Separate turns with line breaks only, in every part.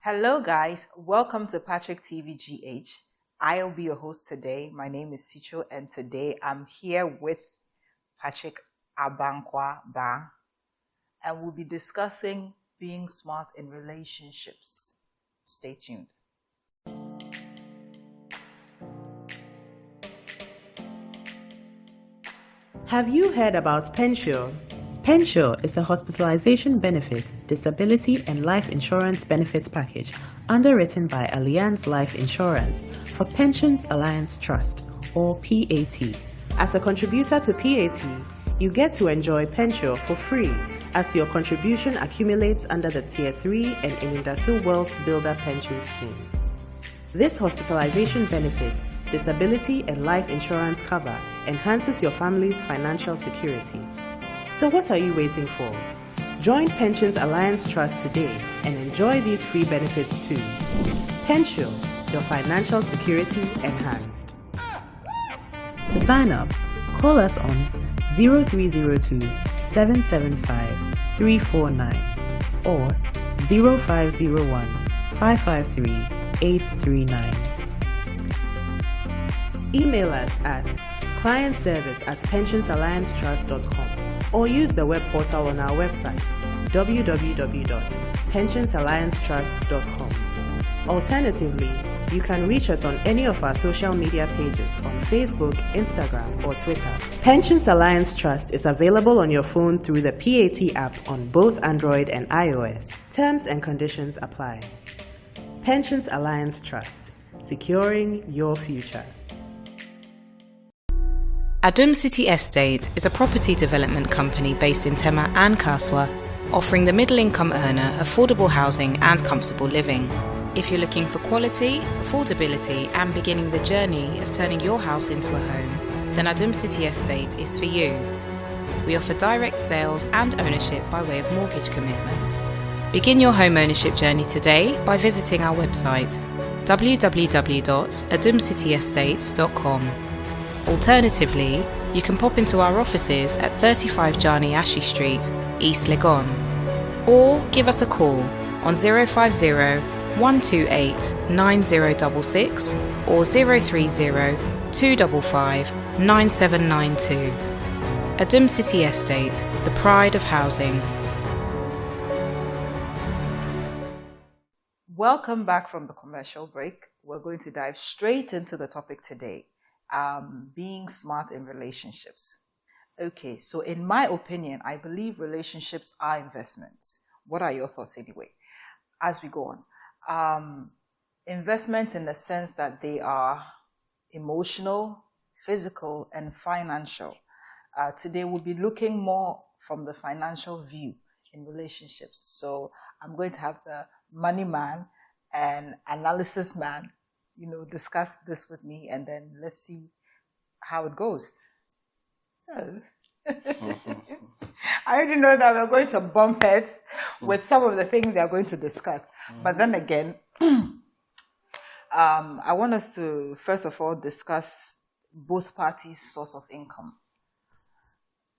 Hello guys, welcome to Patrick TV GH. I'll be your host today. My name is Sicho and today I'm here with Patrick Abankwa Ba and we'll be discussing being smart in relationships. Stay tuned.
Have you heard about Pensure? Pensure is a hospitalization benefit, disability and life insurance benefits package underwritten by Allianz Life Insurance for Pensions Alliance Trust, or PAT. As a contributor to PAT, you get to enjoy Pensure for free as your contribution accumulates under the Tier 3 and Inindasu Wealth Builder Pension Scheme. This hospitalization benefit, disability and life insurance cover enhances your family's financial security. So what are you waiting for? Join Pensions Alliance Trust today and enjoy these free benefits too. Pensure, your financial security enhanced. To sign up, call us on 0302 775 349 or 0501 553 839. Email us at clientservice@pensionsalliancetrust.com or use the web portal on our website www.pensionsalliancetrust.com. Alternatively, you can reach us on any of our social media pages on Facebook, Instagram, or Twitter. Pensions Alliance Trust is available on your phone through the PAT app on both Android and iOS. Terms and conditions apply. Pensions Alliance Trust, securing your future.
Adum City Estate is a property development company based in Tema and Kasoa, offering the middle-income earner affordable housing and comfortable living. If you're looking for quality, affordability and beginning the journey of turning your house into a home, then Adum City Estate is for you. We offer direct sales and ownership by way of mortgage commitment. Begin your home ownership journey today by visiting our website www.adumcityestate.com. Alternatively, you can pop into our offices at 35 Jani Ashi Street, East Legon, or give us a call on 050 128 9066 or 030 255 9792. Adum City Estate, the pride of housing.
Welcome back from the commercial break. We're going to dive straight into the topic today. Being smart in relationships. Okay, so in my opinion, I believe relationships are investments. What are your thoughts anyway? As we go on, investments in the sense that they are emotional, physical, and financial. Today we'll be looking more from the financial view in relationships. So I'm going to have the money man and analysis man discuss this with me, and then let's see how it goes. So, I already know that we're going to bump heads with some of the things we are going to discuss. But then again, I want us to, first of all, discuss both parties' source of income.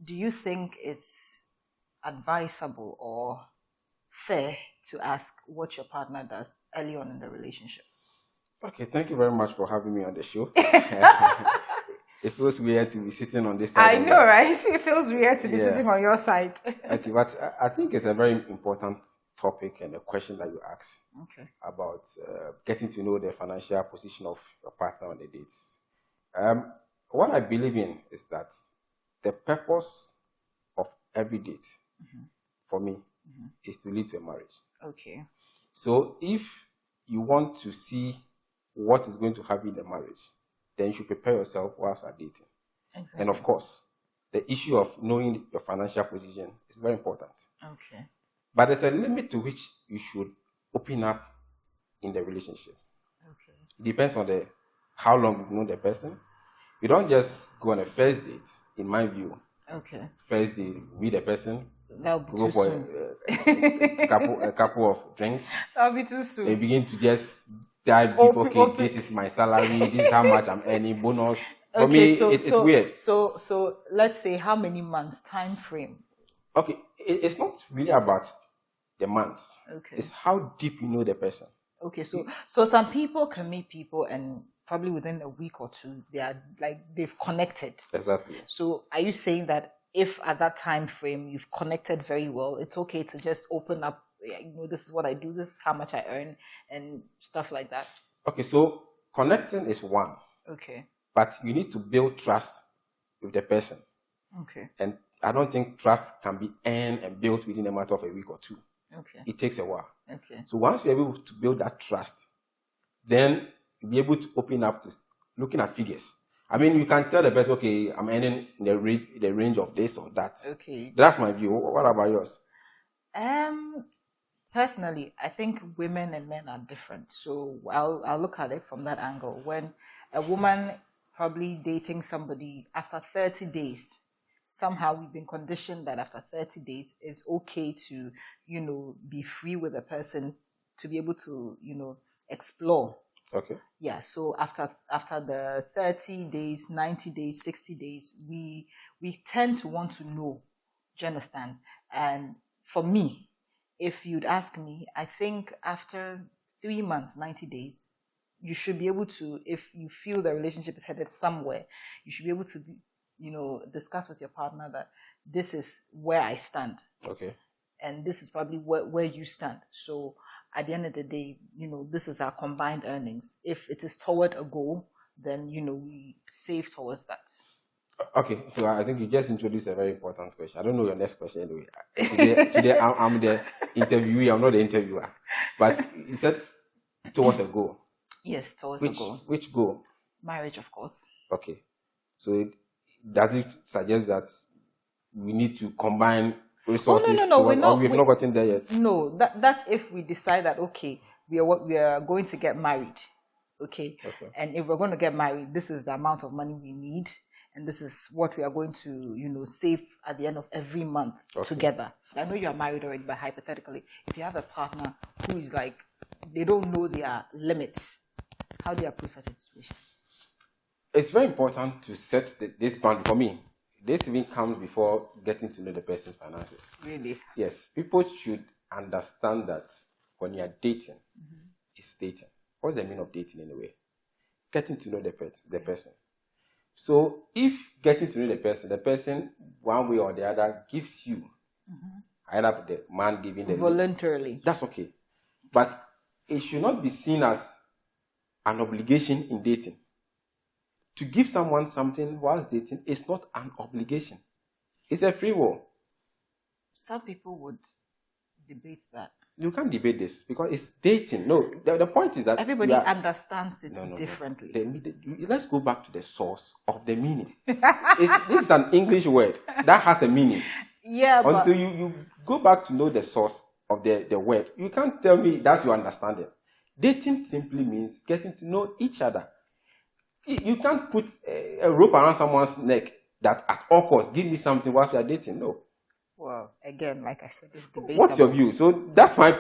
Do you think it's advisable or fair to ask what your partner does early on in the relationship?
Okay, thank you very much for having me on the show. It feels weird to be sitting on this side.
I know, right? It feels weird to be sitting on your side.
Okay, but I think it's a very important topic and a question that you ask about getting to know the financial position of your partner on the dates. What I believe in is that the purpose of every date, for me, is to lead to a marriage. Okay. So if you want to see what is going to happen in the marriage, then you should prepare yourself whilst you are dating. Exactly. And of course, the issue of knowing your financial position is very important. Okay. But there's a limit to which you should open up in the relationship. Okay. It depends on how long you've known the person. You don't just go on a first date, in my view. Okay. First date, meet the person, go for a couple of drinks. That'll be too soon. They begin to just dive deep. Okay, this is my salary. This is how much I'm earning. Bonus. For me, it's weird.
So let's say how many months time frame?
Okay, it's not really about the months. Okay. It's how deep you know the person.
Okay, so some people can meet people and probably within a week or two, they are like they've connected.
Exactly.
So are you saying that if at that time frame you've connected very well, it's okay to just open up, this is what I do, this is how much I earn, and stuff like that?
Okay, so connecting is one.
Okay.
But you need to build trust with the person.
Okay.
And I don't think trust can be earned and built within a matter of a week or two.
Okay.
It takes a while.
Okay.
So once you're able to build that trust, then you'll be able to open up to looking at figures. I mean, you can tell the person, okay, I'm earning in the range of this or that.
Okay.
That's my view. What about yours?
Personally, I think women and men are different. So I'll look at it from that angle. When a woman probably dating somebody after 30 days, somehow we've been conditioned that after 30 days it's okay to, be free with a person, to be able to, explore.
Okay.
Yeah. So after the 30 days, 90 days, 60 days, we tend to want to know. Do you understand? And for me, if you'd ask me, I think after 3 months, 90 days, you should be able to, if you feel the relationship is headed somewhere, you should be able to, discuss with your partner that this is where I stand.
Okay.
And this is probably where you stand. So at the end of the day, this is our combined earnings. If it is toward a goal, then, we save towards that.
Okay, so I think you just introduced a very important question. I don't know your next question anyway. Today I'm the interviewee, I'm not the interviewer. But you said towards a goal.
Yes, towards a goal.
Which goal?
Marriage, of course.
Okay. So does it suggest that we need to combine resources?
No.
We've not gotten there yet.
No, that's if we decide that, okay, we are going to get married. Okay. And if we're going to get married, this is the amount of money we need. And this is what we are going to, save at the end of every month together. I know you are married already, but hypothetically, if you have a partner who is like, they don't know their limits, how do you approach such a situation?
It's very important to set this boundary. For me, this even comes before getting to know the person's finances.
Really?
Yes. People should understand that when you are dating, it's dating. What's the meaning of dating in a way? Getting to know the person. So if getting to know the person one way or the other gives you, either the man giving the
voluntarily,
that's okay. But it should not be seen as an obligation in dating. To give someone something whilst dating is not an obligation. It's a free will.
Some people would debate that.
You can't debate this because it's dating. No, the point is that
everybody understands it differently.
Let's go back to the source of the meaning. This is an English word that has a meaning.
Yeah,
until you go back to know the source of the word, you can't tell me that's your understanding. Dating simply means getting to know each other. You can't put a rope around someone's neck that at all costs give me something whilst we are dating. No.
Well, again, like I said, it's debatable.
What's your view? So that's my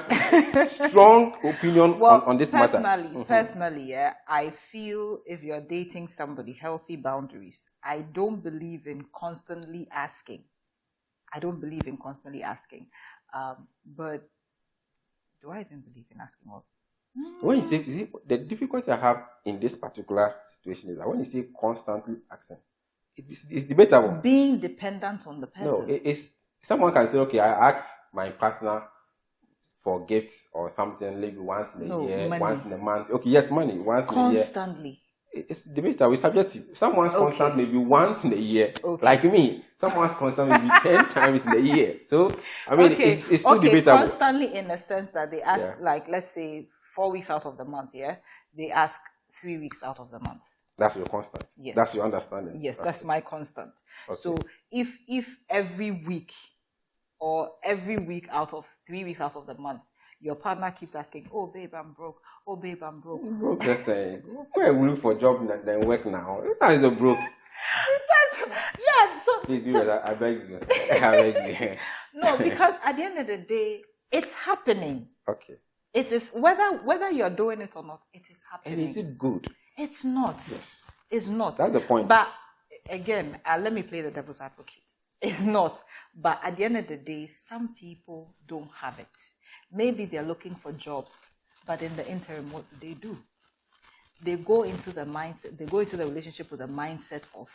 strong opinion on this matter.
Personally, yeah, I feel if you're dating somebody, healthy boundaries. I don't believe in constantly asking. But do I even believe in asking?
When you say, the difficulty I have in this particular situation is that when you say constantly asking, it's debatable.
Being dependent on the person.
No, it's someone can say, okay, I ask my partner for gifts or something, maybe once in a year, money. Once in a month. Okay, yes, money, once in a year.
Constantly.
It's debatable, it's subjective. Someone's constant maybe once in a year. Okay. Like me, someone's constant maybe 10 times in a year. So, I mean, it's still debatable.
Constantly in the sense that they ask, like, let's say, 4 weeks out of the month, they ask 3 weeks out of the month.
That's your constant.
Yes.
That's your understanding.
Yes, that's my constant. Okay. So if every week or every week out of 3 weeks out of the month, your partner keeps asking, "Oh babe, I'm broke. Oh babe, I'm broke."
Broke, just saying. Where we look for a job then work now? That is a broke.
So
please, I beg you. I beg you.
No, because at the end of the day, it's happening.
Okay.
It is whether you're doing it or not, it is happening.
And is it good?
It's not.
Yes.
It's not.
That's the point.
But again, let me play the devil's advocate. It's not. But at the end of the day, some people don't have it. Maybe they're looking for jobs But in the interim, what do? They go into the mindset. They go into the relationship with the mindset of,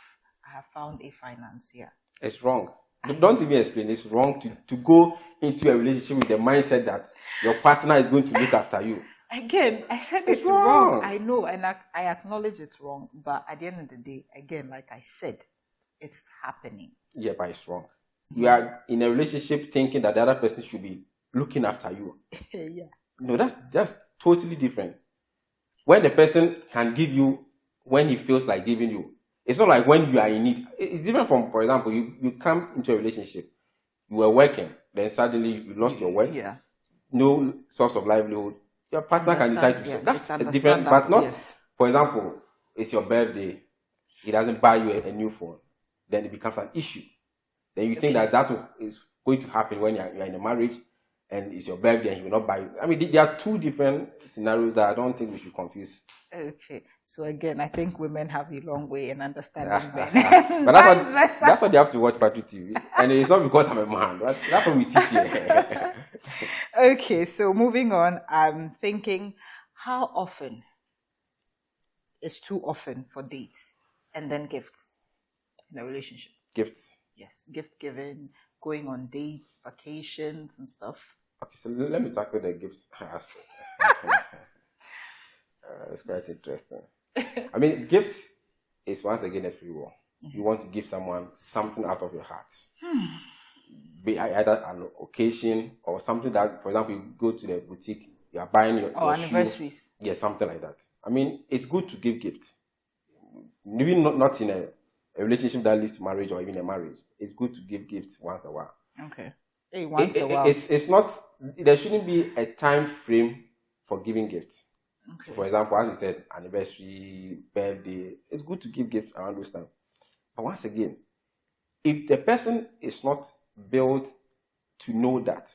I have found a financier.
It's wrong. Don't even explain. It's wrong to go into a relationship with the mindset that your partner is going to look after you.
Again, I said it's wrong. I know, and I acknowledge it's wrong. But at the end of the day, again, like I said, it's happening.
Yeah, but it's wrong. You are in a relationship thinking that the other person should be looking after you.
Yeah.
No, that's totally different. When the person can give you when he feels like giving you, it's not like when you are in need. It's different from, for example, you come into a relationship, you were working, then suddenly you lost your work, no source of livelihood. Your partner can decide to. That's different, but not. Yes. For example, it's your birthday, he doesn't buy you a new phone, then it becomes an issue. Then you think that is going to happen when you're in a marriage, and it's your birthday and he will not buy you. I mean, there are two different scenarios that I don't think we should confuse.
Okay, so again, I think women have a long way in understanding men.
But that's what they have to watch Battery TV. And it's not because I'm a man. That's what we teach here.
Okay, so moving on, I'm thinking, how often is too often for dates and then gifts in a relationship?
Gifts?
Yes, gift giving, going on dates, vacations and stuff.
Okay, so let me tackle the gifts aspect. It's quite interesting. I mean, gifts is once again a free will. Mm-hmm. You want to give someone something out of your heart. Be either an occasion or something that, for example, you go to the boutique, you are buying your
anniversaries.
Yeah, something like that. I mean, it's good to give gifts. Even not in a relationship that leads to marriage or even a marriage. It's good to give gifts once a while.
Okay. Hey, once a while.
It's not, there shouldn't be a time frame for giving gifts. Okay. So for example, as you said, anniversary, birthday, it's good to give gifts around those times. But once again, if the person is not built to know that,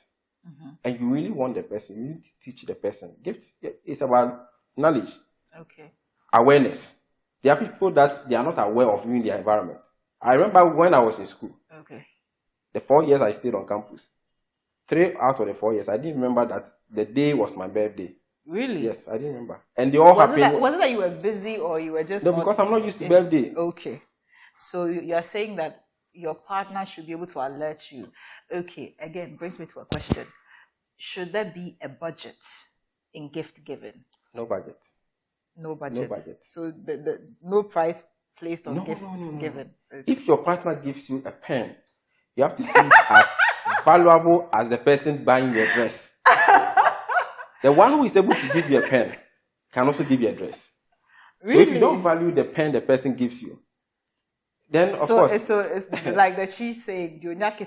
and you really want the person, you need to teach the person. Gifts is about knowledge, awareness. There are people that they are not aware of in their environment. I remember when I was in school, the 4 years I stayed on campus, 3 out of the 4 years, I didn't remember that the day was my birthday.
Really?
Yes, I didn't remember. And they all happened.
Was it that you were busy or you were just
because I'm not used to birthday.
Okay. So you're saying that your partner should be able to alert you. Okay, again, brings me to a question. Should there be a budget in gift giving?
No budget.
No budget. No budget. So the no price placed on gifts given. Okay.
If your partner gives you a pen, you have to see it as valuable as the person buying your dress. The one who is able to give you a pen can also give you a dress. Really? So if you don't value the pen the person gives you, then of course.
So it's like the cheese saying,
Exactly.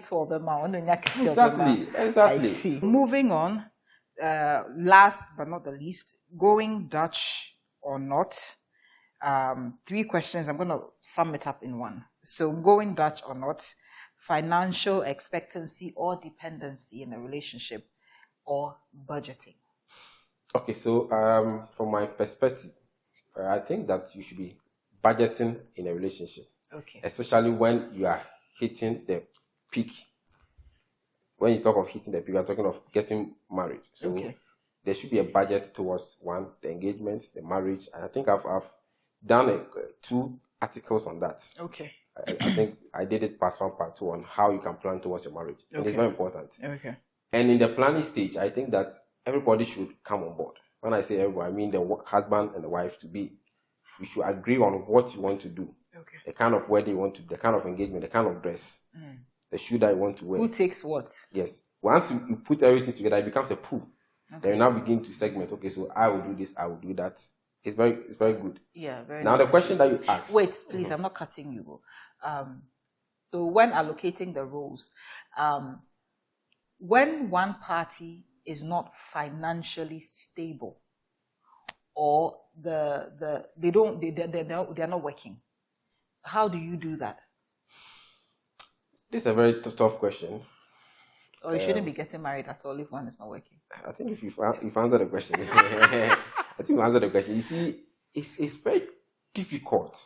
I see. Moving on, last but not the least, going Dutch or not. 3 questions. I'm going to sum it up in one. So going Dutch or not, financial expectancy or dependency in a relationship, or budgeting.
Okay, so from my perspective, I think that you should be budgeting in a relationship.
Okay.
Especially when you are hitting the peak. When you talk of hitting the peak, you're talking of getting married. So there should be a budget towards one, the engagement, the marriage. And I think I've done 2 articles on that.
Okay.
I think I did it part 1, part 2 on how you can plan towards your marriage. Okay. And it's very important.
Okay.
And in the planning stage, I think that everybody should come on board. When I say everybody, I mean the husband and the wife to be. You should agree on what you want to do.
Okay.
The kind of wedding you want to do, the kind of engagement, the kind of dress, the shoe that you want to wear.
Who takes what?
Yes. Once you put everything together, it becomes a pool. Okay. Then you now begin to segment. Okay, so I will do this, I will do that. It's very good.
Yeah, very.
Now the question that you asked.
Wait, please, I'm not cutting you. So when allocating the roles, when one party is not financially stable, or they're not working, how do you do that?
This is a very tough question.
Or you shouldn't be getting married at all if one is not working.
I think if you've answered the question, I think you answered the question. You see, it's very difficult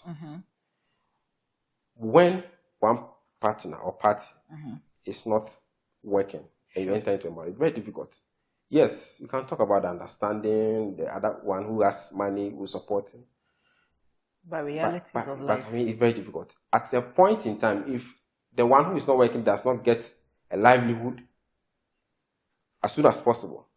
when one partner or party is not working and you enter into a marriage. Very difficult. Yes, you can talk about understanding the other one who has money, who supports him.
But realities of life.
But I mean, it's very difficult. At a point in time, if the one who is not working does not get a livelihood as soon as possible,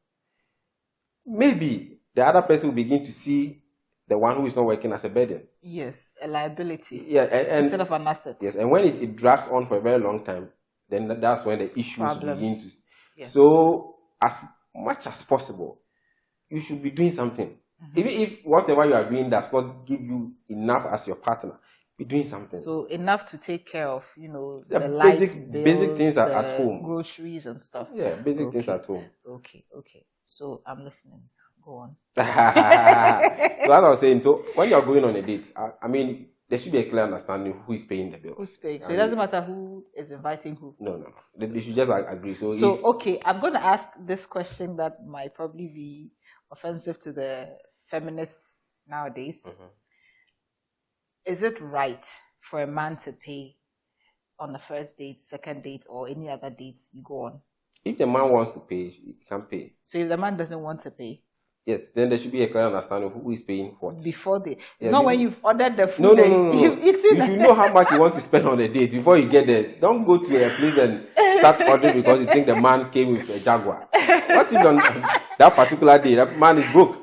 maybe the other person will begin to see the one who is not working as a burden.
Yes, a liability.
Yeah, and
instead of an asset.
Yes, and when it drags on for a very long time, then that's when the issues begin to.
Yeah.
So, as much as possible, you should be doing something. Even if whatever you are doing does not give you enough as your partner, be doing something.
So enough to take care of, the
basic things at home,
groceries and stuff.
Yeah, basic things at home.
Okay. So I'm listening. Go on.
So as I was saying, so when you're going on a date, I mean, there should be a clear understanding who is paying the bill.
Who's paying? So it doesn't matter who is inviting who.
No. They should just agree. So
okay, I'm going to ask this question that might probably be offensive to the feminists nowadays. Is it right for a man to pay on the first date, second date, or any other dates you go on?
If the man wants to pay, he can pay.
So if the man doesn't want to pay?
Yes, then there should be a clear understanding of who is paying what.
Before not when you've ordered the food.
No. You should know how much you want to spend on a date before you get there. Don't go to a place and start ordering because you think the man came with a Jaguar. What if on that particular day, that man is broke?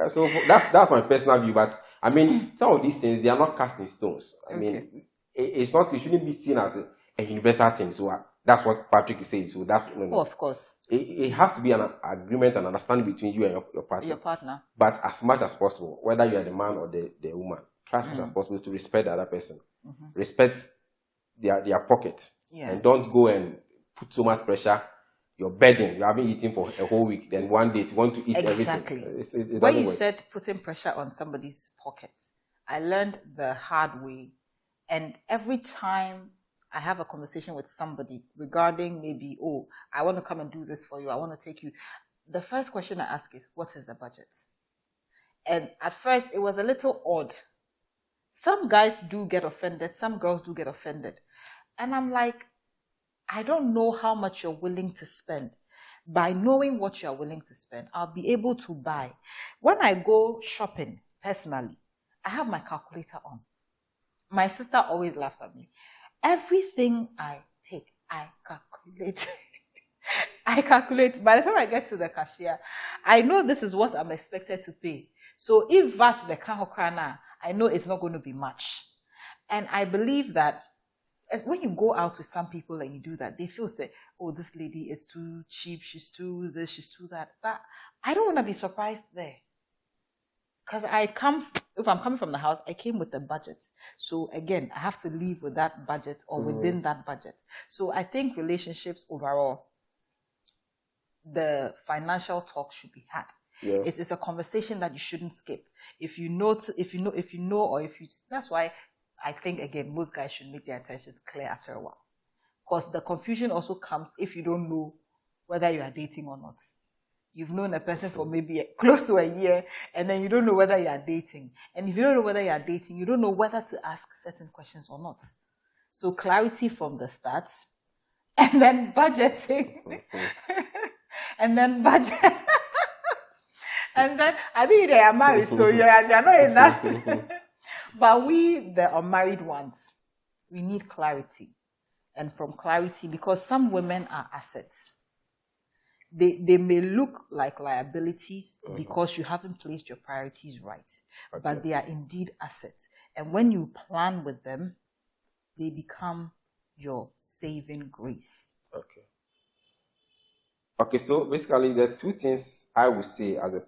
So that's my personal view. But I mean, some of these things, they are not cast in stones. I mean, it shouldn't be seen as a universal thing. So that's what Patrick is saying. So that's
of course.
It has to be an agreement and understanding between you and your partner.
Your partner.
But as much as possible, whether you are the man or the woman, try as much as possible to respect the other person. Respect their pocket.
Yeah.
And don't go and put so much pressure. You're begging. You haven't eaten for a whole week. Then one day you want to eat everything. It
when you said putting pressure on somebody's pockets, I learned the hard way. And every time I have a conversation with somebody regarding maybe, I want to come and do this for you, I want to take you, the first question I ask is, what is the budget? And at first, it was a little odd. Some guys do get offended. Some girls do get offended. And I'm like, I don't know how much you're willing to spend. By knowing what you're willing to spend, I'll be able to buy. When I go shopping, personally, I have my calculator on. My sister always laughs at me. Everything I take, I calculate. I calculate. By the time I get to the cashier, I know this is what I'm expected to pay. So if VAT the kahokrana, I know it's not going to be much. And I believe that when you go out with some people and you do that, they feel say, this lady is too cheap, she's too this, she's too that. But I don't want to be surprised there. Because if I'm coming from the house, I came with a budget. So again, I have to leave with that budget or within that budget. So I think relationships overall, the financial talk should be had.
Yeah.
It's a conversation that you shouldn't skip. That's why I think, again, most guys should make their intentions clear after a while. Because the confusion also comes if you don't know whether you are dating or not. You've known a person for maybe close to a year, and then you don't know whether you are dating. And if you don't know whether you are dating, you don't know whether to ask certain questions or not. So clarity from the start, and then budgeting, and then budget. And then, I mean, they are married, so you're not enough. But we, the unmarried ones, we need clarity. And from clarity, because some women are assets. They may look like liabilities because you haven't placed your priorities right. Okay. But they are indeed assets. And when you plan with them, they become your saving grace.
Okay, so basically the two things I would say as a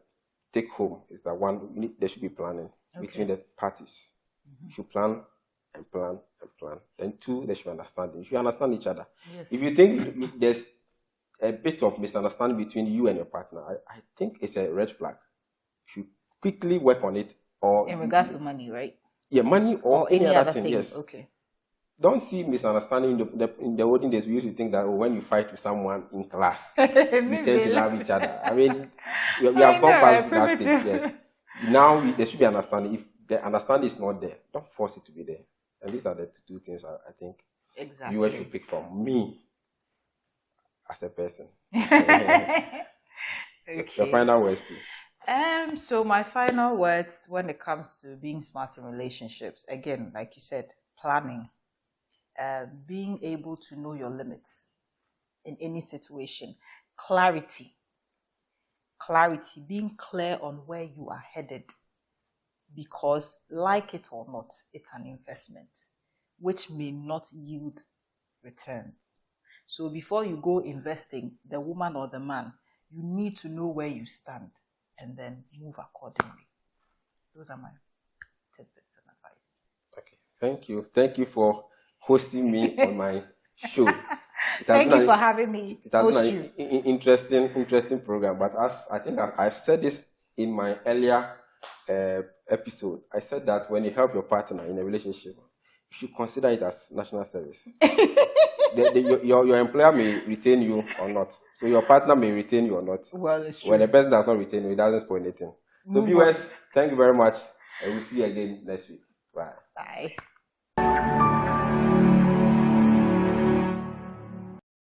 take home is that one, there should be planning between the parties. You should plan and plan and plan. Then two, they should understand. You should understand each other.
Yes.
If you think there's a bit of misunderstanding between you and your partner, I think it's a red flag. You should quickly work on it. Or
in regards to money, right?
Yeah, money or any other thing. Yes.
Okay.
Don't see misunderstanding in the olden days. We used to think that when you fight with someone in class, you tend to love each other. I mean, we have gone past that stage. Yes. Now there should be understanding. If the understanding is not there, don't force it to be there. And these are the two things I think viewers should pick from me as a person.
Okay.
Your final words too.
So my final words when it comes to being smart in relationships, again, like you said, planning, being able to know your limits in any situation, clarity, being clear on where you are headed, because like it or not, it's an investment which may not yield returns. So before you go investing, the woman or the man, you need to know where you stand and then move accordingly. Those are my tidbits and advice.
Okay, thank you. Thank you for hosting me on my show.
Thank you for having me.
It has been an interesting program. But as I think I've said this in my earlier episode, I said that when you help your partner in a relationship, you should consider it as national service. Your employer may retain you or not. So your partner may retain you or not.
Well, it's true.
When the person does not retain you, it doesn't spoil anything. So viewers, thank you very much. And we'll see you again next week. Bye.
Bye.